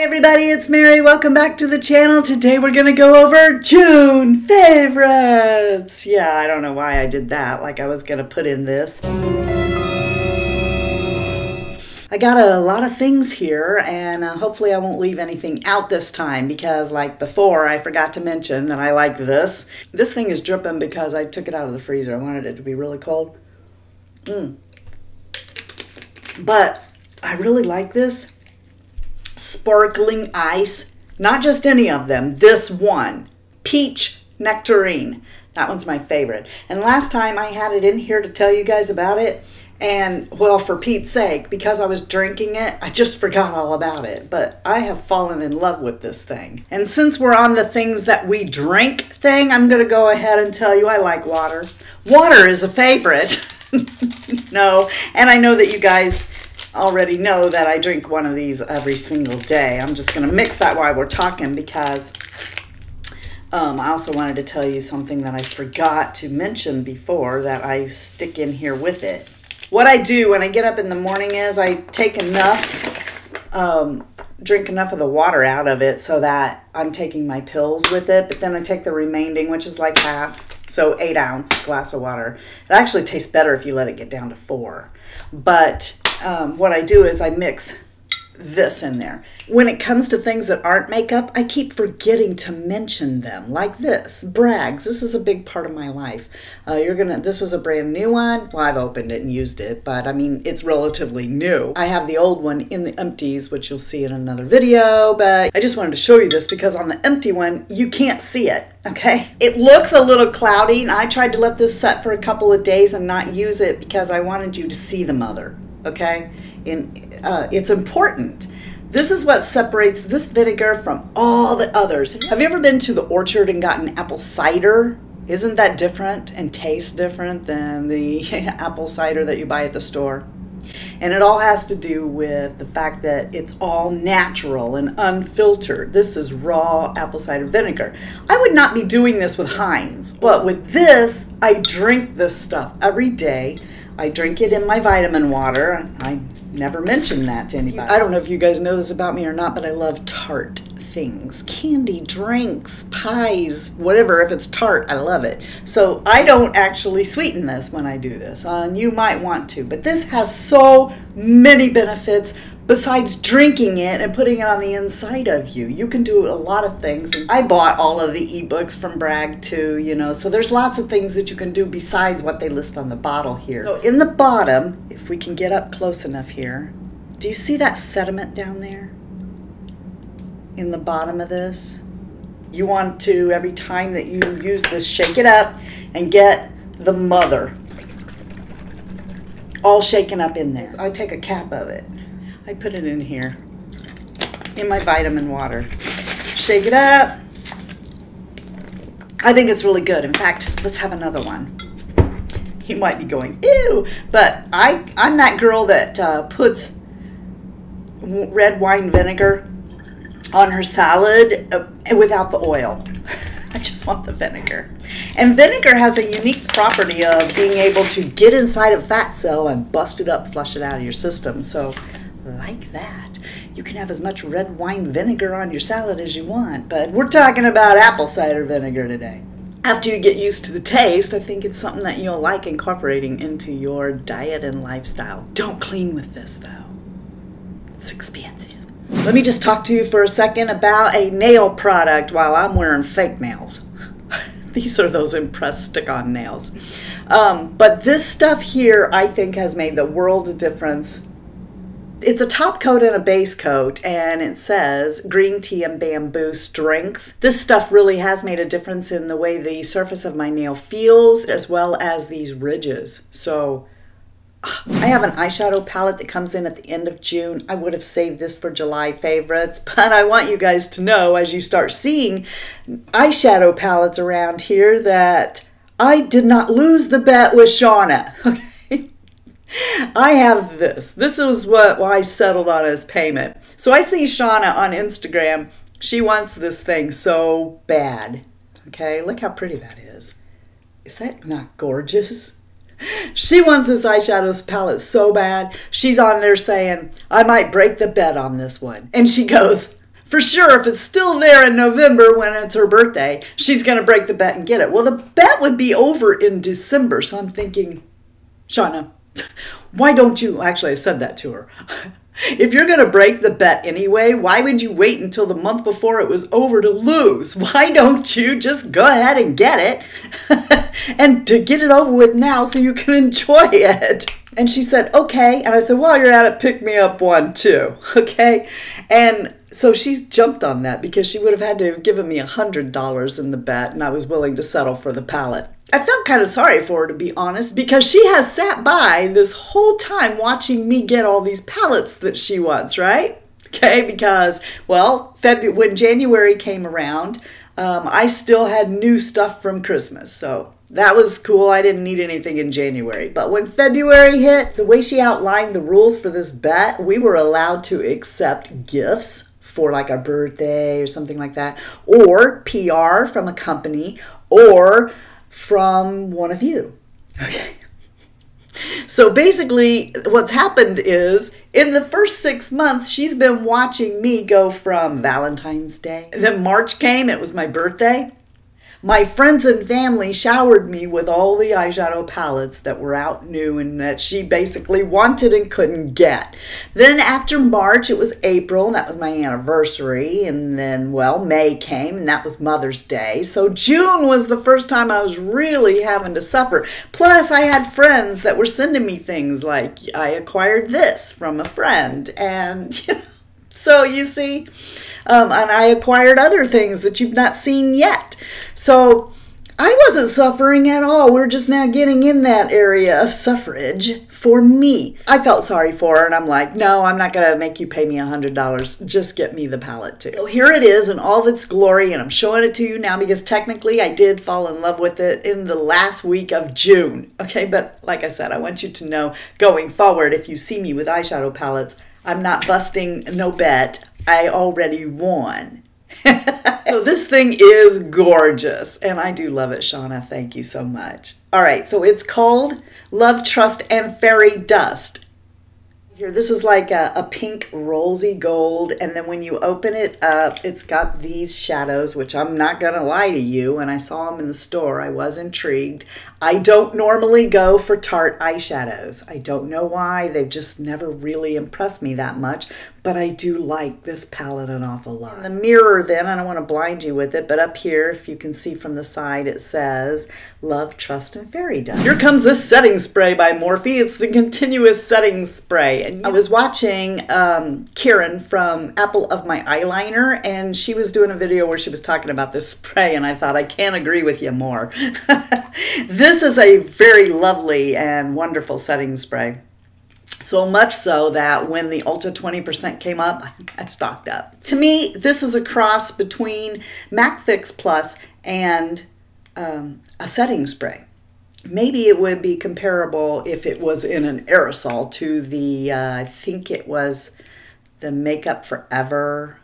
everybody, it's Mary. Welcome back to the channel. Today we're gonna go over June favorites. Yeah, I don't know why I did that, like I was gonna put in this. I got a lot of things here, and hopefully I won't leave anything out this time, because like before I forgot to mention that I like this. This thing is dripping because I took it out of the freezer. I wanted it to be really cold. But I really like this. Sparkling ice, not just any of them, this one, peach nectarine. That one's my favorite. And last time I had it in here to tell you guys about it, and well, for Pete's sake, because I was drinking it, I just forgot all about it. But I have fallen in love with this thing. And since we're on the things that we drink thing, I'm gonna go ahead and tell you I like water. Water is a favorite. No, and I know that you guys already know that I drink one of these every single day. I'm just gonna mix that while we're talking, because I also wanted to tell you something that I forgot to mention before that I stick in here with it. What I do when I get up in the morning is I take enough, drink enough of the water out of it so that I'm taking my pills with it, but then I take the remaining, which is like half, so 8-ounce glass of water. It actually tastes better if you let it get down to 4. But what I do is I mix this in there. When it comes to things that aren't makeup, I keep forgetting to mention them, like this, Bragg's. This is a big part of my life. This was a brand new one. Well, I've opened it and used it, but I mean, it's relatively new. I have the old one in the empties, which you'll see in another video, but I just wanted to show you this because on the empty one, you can't see it, okay? It looks a little cloudy, and I tried to let this set for a couple of days and not use it because I wanted you to see the mother, okay? It's important. This is what separates this vinegar from all the others. Have you ever been to the orchard and gotten apple cider? Isn't that different and tastes different than the apple cider that you buy at the store? And it all has to do with the fact that it's all natural and unfiltered. This is raw apple cider vinegar. I would not be doing this with Heinz, but with this, I drink this stuff every day. I drink it in my vitamin water. I never mention that to anybody. I don't know if you guys know this about me or not, but I love tart things. Candy, drinks, pies, whatever. If it's tart, I love it. So I don't actually sweeten this when I do this. And you might want to, but this has so many benefits besides drinking it and putting it on the inside of you. You can do a lot of things. And I bought all of the ebooks from Bragg too, you know, so there's lots of things that you can do besides what they list on the bottle here. So in the bottom, if we can get up close enough here, do you see that sediment down there? In the bottom of this? You want to, every time that you use this, shake it up and get the mother all shaken up in there. I take a cap of it. I put it in here, in my vitamin water. Shake it up. I think it's really good. In fact, let's have another one. You might be going, ew, but I'm that girl that puts red wine vinegar on her salad without the oil. I just want the vinegar. And vinegar has a unique property of being able to get inside a fat cell and bust it up, flush it out of your system. So like that, you can have as much red wine vinegar on your salad as you want, but we're talking about apple cider vinegar today. After you get used to the taste, I think it's something that you'll like incorporating into your diet and lifestyle. Don't clean with this though. It's expensive. Let me just talk to you for a second about a nail product while I'm wearing fake nails. These are those impressed stick-on nails. But this stuff here, I think, has made the world of difference. It's a top coat and a base coat, and it says green tea and bamboo strength. This stuff really has made a difference in the way the surface of my nail feels, as well as these ridges. So I have an eyeshadow palette that comes in at the end of June. I would have saved this for July favorites, but I want you guys to know as you start seeing eyeshadow palettes around here that I did not lose the bet with Shauna. Okay. I have this. This is what I settled on as payment. So I see Shauna on Instagram. She wants this thing so bad. Okay, look how pretty that is. Is that not gorgeous? She wants this eyeshadow palette so bad. She's on there saying, I might break the bet on this one. And she goes, for sure, if it's still there in November when it's her birthday, she's going to break the bet and get it. Well, the bet would be over in December. So I'm thinking, Shauna, why don't you, actually I said that to her. If you're going to break the bet anyway, why would you wait until the month before it was over to lose? Why don't you just go ahead and get it and to get it over with now so you can enjoy it? And she said, okay. And I said, while you're at it, pick me up one too. Okay. And so she jumped on that because she would have had to have given me $100 in the bet, and I was willing to settle for the palette. I felt kind of sorry for her, to be honest, because she has sat by this whole time watching me get all these palettes that she wants, right? Okay, because, well, when January came around, I still had new stuff from Christmas, so that was cool. I didn't need anything in January. But when February hit, the way she outlined the rules for this bet, we were allowed to accept gifts for like a birthday or something like that, or PR from a company, or from one of you. Okay. So basically what's happened is in the first 6 months, she's been watching me go from Valentine's Day. Then March came, it was my birthday. My friends and family showered me with all the eyeshadow palettes that were out new and that she basically wanted and couldn't get. Then after March, it was April, and that was my anniversary. And then, well, May came, and that was Mother's Day. So June was the first time I was really having to suffer. Plus, I had friends that were sending me things like, I acquired this from a friend. And, you know, so you see, and I acquired other things that you've not seen yet. So I wasn't suffering at all. We're just now getting in that area of suffrage for me. I felt sorry for her, and I'm like, no, I'm not going to make you pay me $100. Just get me the palette too. So here it is in all of its glory, and I'm showing it to you now because technically I did fall in love with it in the last week of June. Okay, but like I said, I want you to know going forward, if you see me with eyeshadow palettes, I'm not busting no bet. I already won. So this thing is gorgeous, and I do love it, Shauna. Thank you so much. All right, so it's called Love, Trust, and Fairy Dust. Here, this is like a pink rosy gold, and then when you open it up, it's got these shadows, which I'm not going to lie to you. When I saw them in the store, I was intrigued. I don't normally go for Tarte eyeshadows. I don't know why. They've just never really impressed me that much, but I do like this palette an awful lot. In the mirror then, I don't want to blind you with it, but up here, if you can see from the side, it says Love, Trust, and Fairy Dust. Here comes this setting spray by Morphe. It's the continuous setting spray. And I was watching Karen from Apple of My Eyeliner, and she was doing a video where she was talking about this spray, and I thought, I can't agree with you more. This is a very lovely and wonderful setting spray. So much so that when the Ulta 20% came up, I stocked up. To me, this is a cross between MAC Fix Plus and a setting spray. Maybe it would be comparable if it was in an aerosol to the, I think it was the Makeup Forever.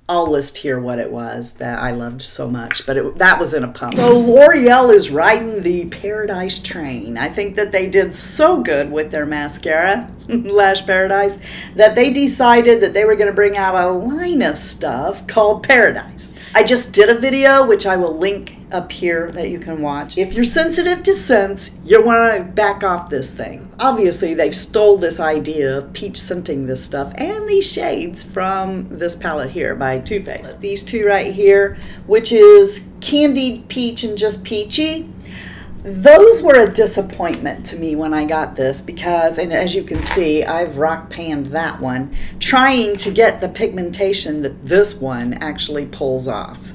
I'll list here what it was that I loved so much, but that was in a pump. So L'Oreal is riding the Paradise train. I think that they did so good with their mascara, Lash Paradise, that they decided that they were going to bring out a line of stuff called Paradise. I just did a video, which I will link up here that you can watch. If you're sensitive to scents, you want to back off this thing. Obviously, they've stole this idea of peach scenting this stuff and these shades from this palette here by Too Faced. These two right here, which is Candied Peach and Just Peachy. Those were a disappointment to me when I got this because, and as you can see, I've rock panned that one, trying to get the pigmentation that this one actually pulls off.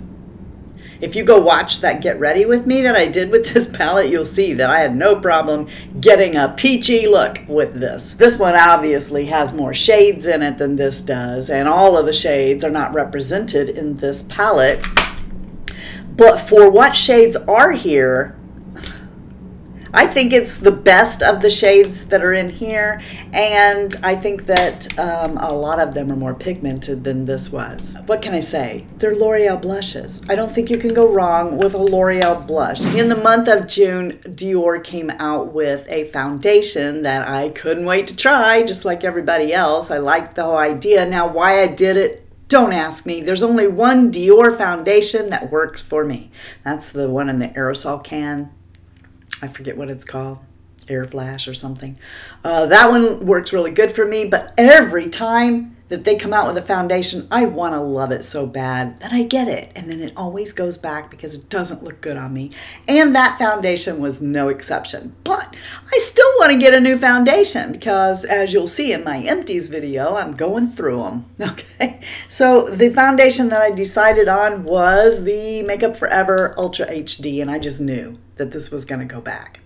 If you go watch that Get Ready With Me that I did with this palette, you'll see that I had no problem getting a peachy look with this. This one obviously has more shades in it than this does, and all of the shades are not represented in this palette. But for what shades are here, I think it's the best of the shades that are in here, and I think that a lot of them are more pigmented than this was. What can I say? They're L'Oreal blushes. I don't think you can go wrong with a L'Oreal blush. In the month of June, Dior came out with a foundation that I couldn't wait to try, just like everybody else. I liked the whole idea. Now, why I did it, Don't ask me. There's only one Dior foundation that works for me. That's the one in the aerosol can. I forget what it's called. Air Flash or something. That one works really good for me, but every time that they come out with a foundation, I want to love it so bad that I get it, and then it always goes back because it doesn't look good on me, and that foundation was no exception. But I still want to get a new foundation because, as you'll see in my empties video, I'm going through them. Okay, so the foundation that I decided on was the Makeup Forever Ultra HD, and I just knew that this was going to go back,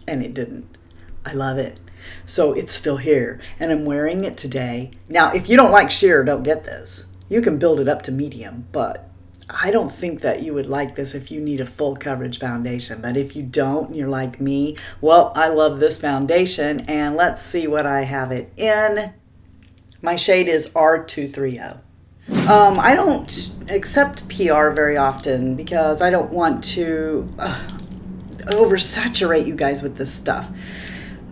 and it didn't. I love it. So it's still here, and I'm wearing it today. Now, if you don't like sheer, don't get this. You can build it up to medium, but I don't think that you would like this if you need a full coverage foundation. But if you don't, and you're like me, well, I love this foundation, and let's see what I have it in. My shade is R230. I don't accept PR very often because I don't want to oversaturate you guys with this stuff.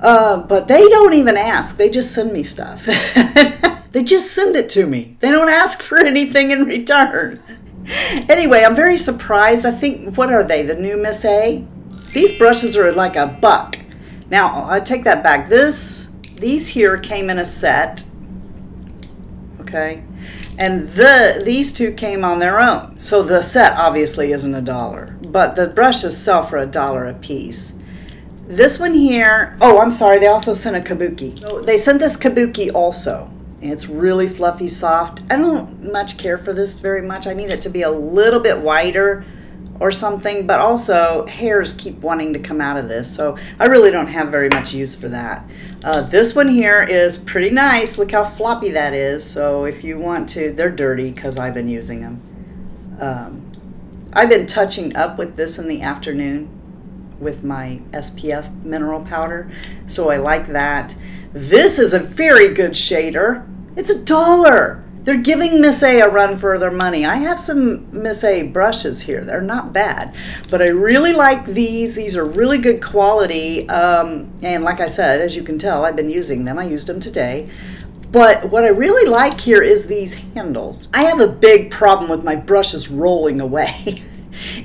But they don't even ask. They just send me stuff. They just send it to me. They don't ask for anything in return. Anyway, I'm very surprised. I think, what are they? The new Miss A? These brushes are like $1. Now, I take that back. These here came in a set. Okay. And these two came on their own. So the set obviously isn't $1. But the brushes sell for $1 a piece. This one here, oh, I'm sorry, they also sent a kabuki. So they sent this kabuki also. It's really fluffy, soft. I don't much care for this very much. I need it to be a little bit wider or something, but also hairs keep wanting to come out of this, so I really don't have very much use for that. This one here is pretty nice. Look how floppy that is. So if you want to, they're dirty because I've been using them. I've been touching up with this in the afternoon with my SPF mineral powder, so I like that. This is a very good shader. It's $1. They're giving Miss A a run for their money. I have some Miss A brushes here. They're not bad, but I really like these. These are really good quality, and like I said, as you can tell, I've been using them. I used them today. But what I really like here is these handles. I have a big problem with my brushes rolling away.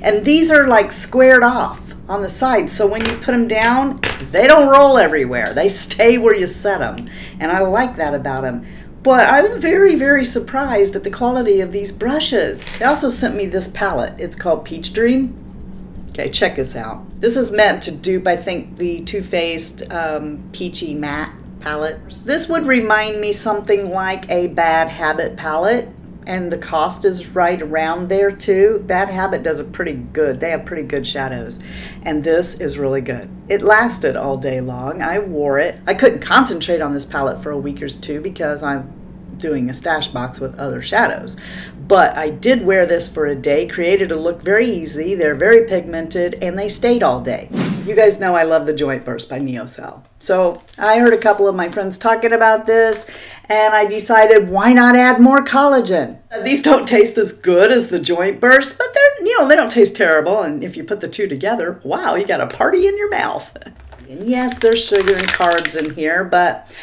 And these are like squared off on the side, so when you put them down, they don't roll everywhere. They stay where you set them, and I like that about them. But I'm very, very surprised at the quality of these brushes. They also sent me this palette. It's called Peach Dream. Okay, check this out. This is meant to dupe, I think, the Too Faced Peachy Matte palette. This would remind me something like a Bad Habit palette, and the cost is right around there too. Bad Habit does it pretty good. They have pretty good shadows. And this is really good. It lasted all day long. I wore it. I couldn't concentrate on this palette for a week or two because I'm doing a stash box with other shadows. But I did wear this for a day, created a look very easy. They're very pigmented, and they stayed all day. You guys know I love the Joint Burst by NeoCell. So I heard a couple of my friends talking about this, and I decided, why not add more collagen? These don't taste as good as the Joint Burst, but they're, you know, they don't taste terrible. And if you put the two together, wow, you got a party in your mouth. And yes, there's sugar and carbs in here, but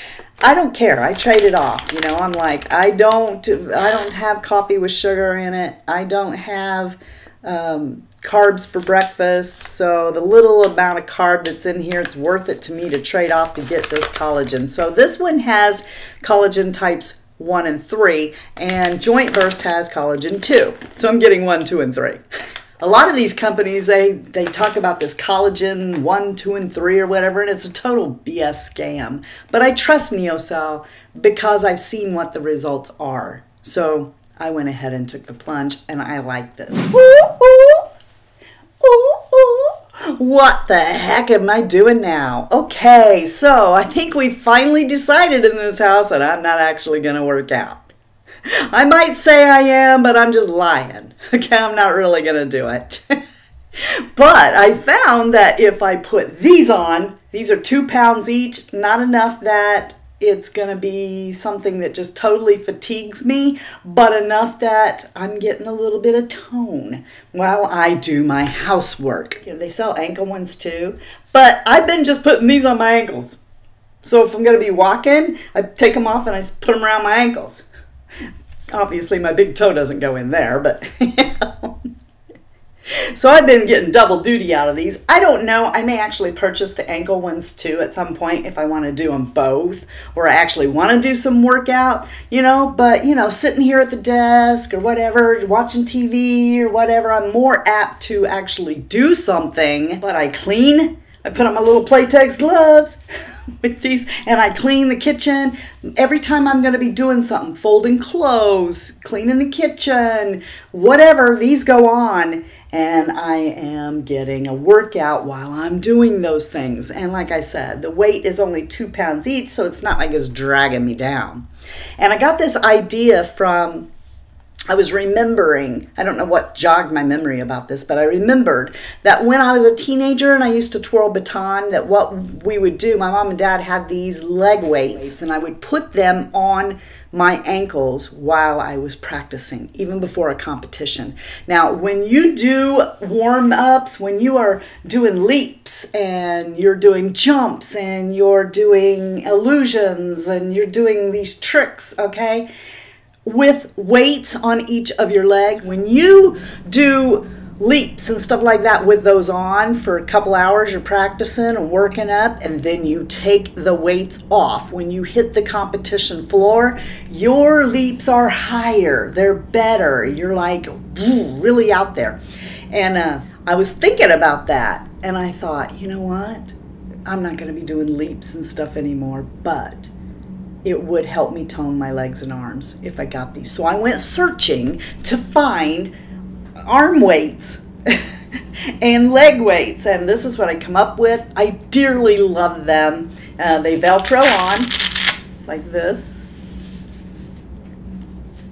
I don't care. I trade it off. You know, I'm like, I don't have coffee with sugar in it. I don't have carbs for breakfast. So the little amount of carb that's in here, it's worth it to me to trade off to get this collagen. So this one has collagen types 1 and 3, and Joint Burst has collagen 2. So I'm getting 1, 2, and 3. A lot of these companies, they talk about this collagen 1, 2, and 3 or whatever, and it's a total BS scam. But I trust NeoCell because I've seen what the results are. So I went ahead and took the plunge, and I like this. Ooh, ooh, ooh, ooh. What the heck am I doing now? Okay, so I think we finally decided in this house that I'm not actually going to work out. I might say I am, but I'm just lying. Okay, I'm not really going to do it. But I found that if I put these on, these are 2 pounds each, not enough that it's going to be something that just totally fatigues me, but enough that I'm getting a little bit of tone while I do my housework. You know, they sell ankle ones too, but I've been just putting these on my ankles. So if I'm going to be walking, I take them off and I put them around my ankles. Obviously, my big toe doesn't go in there, but so I've been getting double duty out of these. I don't know. I may actually purchase the ankle ones too at some point if I want to do them both, or I actually want to do some workout, but, sitting here at the desk or whatever, watching TV or whatever, I'm more apt to actually do something. But I clean. I put on my little Playtex gloves with these, and I clean the kitchen. Every time I'm going to be doing something, folding clothes, cleaning the kitchen, whatever, these go on, and I am getting a workout while I'm doing those things. And like I said, the weight is only 2 pounds each, so it's not like it's dragging me down. And I got this idea from, I was remembering, I don't know what jogged my memory about this, but I remembered that when I was a teenager and I used to twirl baton, that what we would do, my mom and dad had these leg weights, and I would put them on my ankles while I was practicing, even before a competition. Now, when you do warm-ups, when you are doing leaps and you're doing jumps and you're doing illusions and you're doing these tricks, okay, with weights on each of your legs, when you do leaps and stuff like that with those on for a couple hours, you're practicing and working up, and then you take the weights off. When you hit the competition floor, your leaps are higher, they're better, you're like really out there. And I was thinking about that, and I thought, you know what, I'm not going to be doing leaps and stuff anymore, but it would help me tone my legs and arms if I got these. So I went searching to find arm weights and leg weights, and this is what I come up with. I dearly love them. They Velcro on like this.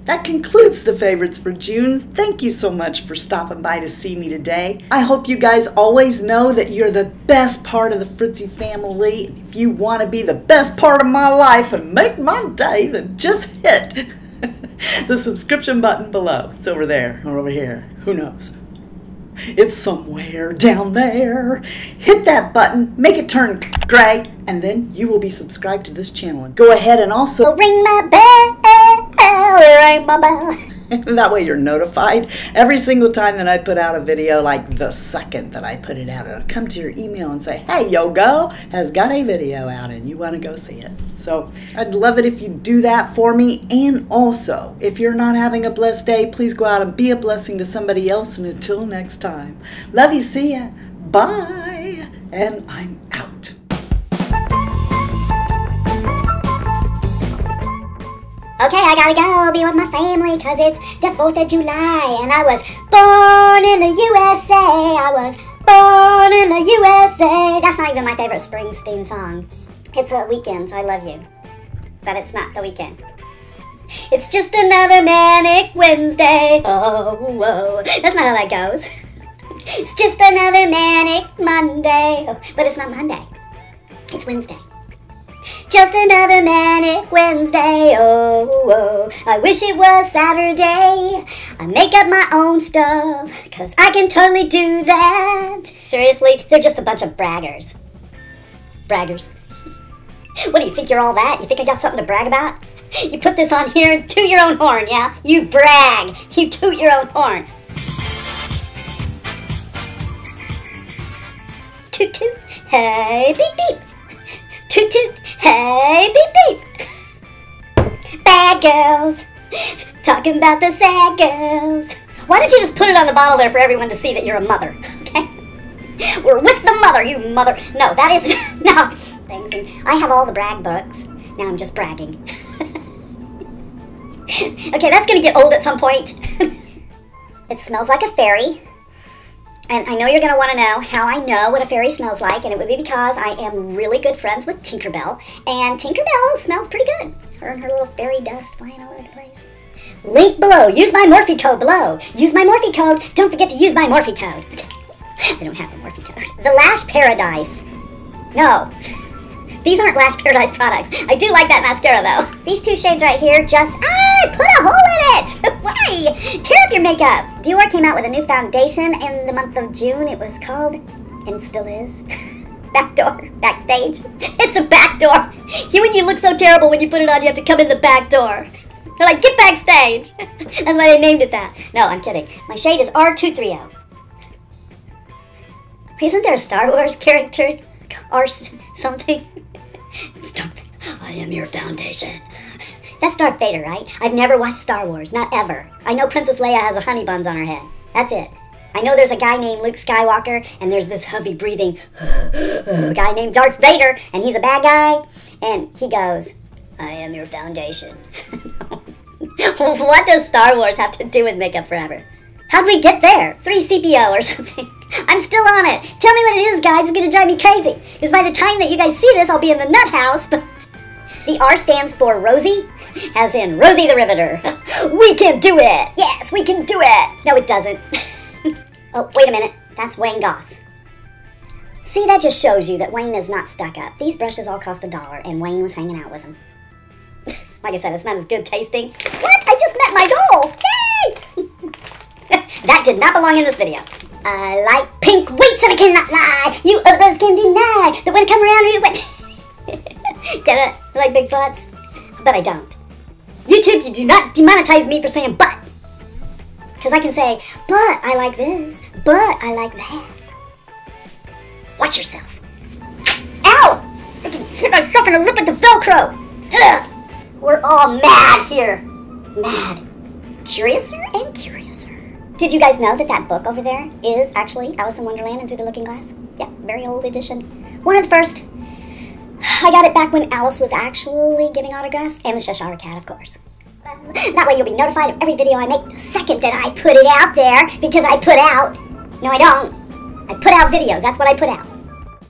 That concludes the favorites for June. Thank you so much for stopping by to see me today. I hope you guys always know that you're the best part of the Fritzy family. If you want to be the best part of my life and make my day, then just hit the subscription button below. It's over there or over here. Who knows? It's somewhere down there. Hit that button, make it turn gray, and then you will be subscribed to this channel. And go ahead and also ring my bell, ring my bell. That way you're notified every single time that I put out a video, like the second that I put it out. It'll come to your email and say, hey, yo girl has got a video out and you want to go see it. So I'd love it if you do that for me. And also, if you're not having a blessed day, please go out and be a blessing to somebody else. And until next time, love you, see ya, bye, and I'm out. Okay, I gotta go be with my family because it's the 4th of July and I was born in the USA. I was born in the USA. That's not even my favorite Springsteen song. It's a Weekends, I Love You. But it's not The Weekend. It's just another manic Wednesday. Oh, whoa. That's not how that goes. It's just another manic Monday. Oh, but it's not Monday. It's Wednesday. Just another manic Wednesday, oh, oh, I wish it was Saturday. I make up my own stuff, cause I can totally do that. Seriously, they're just a bunch of braggers. Braggers. What do you think, you're all that? You think I got something to brag about? You put this on here and toot your own horn, yeah? You brag, you toot your own horn. Toot toot, hey beep beep. Toot toot, hey beep beep. Bad girls, talking about the sad girls. Why don't you just put it on the bottle there for everyone to see that you're a mother, okay? We're with the mother, you mother. No, that is, no. Things. And I have all the brag books. Now I'm just bragging. Okay, that's gonna get old at some point. It smells like a fairy. And I know you're going to want to know how I know what a fairy smells like, and it would be because I am really good friends with Tinkerbell, and Tinkerbell smells pretty good. Her and her little fairy dust flying all over the place. Link below. Use my Morphe code below. Use my Morphe code. Don't forget to use my Morphe code. I don't have a Morphe code. The Lash Paradise. No. These aren't Lash Paradise products. I do like that mascara, though. These two shades right here just... put a hole in it! Why? Tear up your makeup. Dior came out with a new foundation in the month of June. It was called, and still is, Backdoor. Backstage. It's a back door. When you look so terrible when you put it on, you have to come in the back door. They're like, get backstage. That's why they named it that. No, I'm kidding. My shade is R230. Isn't there a Star Wars character? R something? I am your foundation. That's Darth Vader, right? I've never watched Star Wars, not ever. I know Princess Leia has a honey buns on her head. That's it. I know there's a guy named Luke Skywalker, and there's this heavy breathing guy named Darth Vader, and he's a bad guy, and he goes, I am your foundation. What does Star Wars have to do with Makeup Forever? How'd we get there? 3CPO or something. I'm still on it. Tell me what it is, guys. It's going to drive me crazy. Because by the time that you guys see this, I'll be in the nut house. But the R stands for Rosie, as in Rosie the Riveter. We can do it. Yes, we can do it. No, it doesn't. Oh, wait a minute. That's Wayne Goss. See, that just shows you that Wayne is not stuck up. These brushes all cost $1, and Wayne was hanging out with them. Like I said, it's not as good tasting. What? I just met my goal. Yay! That did not belong in this video. I like pink weights and I cannot lie. You others can deny that when I come around you went. Get it? I like big butts? But I don't. YouTube, you do not demonetize me for saying but. Because I can say, but I like this. But I like that. Watch yourself. Ow! I can hit myself in the lip with the Velcro. Ugh! We're all mad here. Mad. Curiouser and curiouser. Did you guys know that that book over there is actually Alice in Wonderland and Through the Looking Glass? Yeah, very old edition. One of the first. I got it back when Alice was actually giving autographs, and the Cheshire Cat, of course. That way you'll be notified of every video I make the second that I put it out there, because I put out. No, I don't. I put out videos. That's what I put out.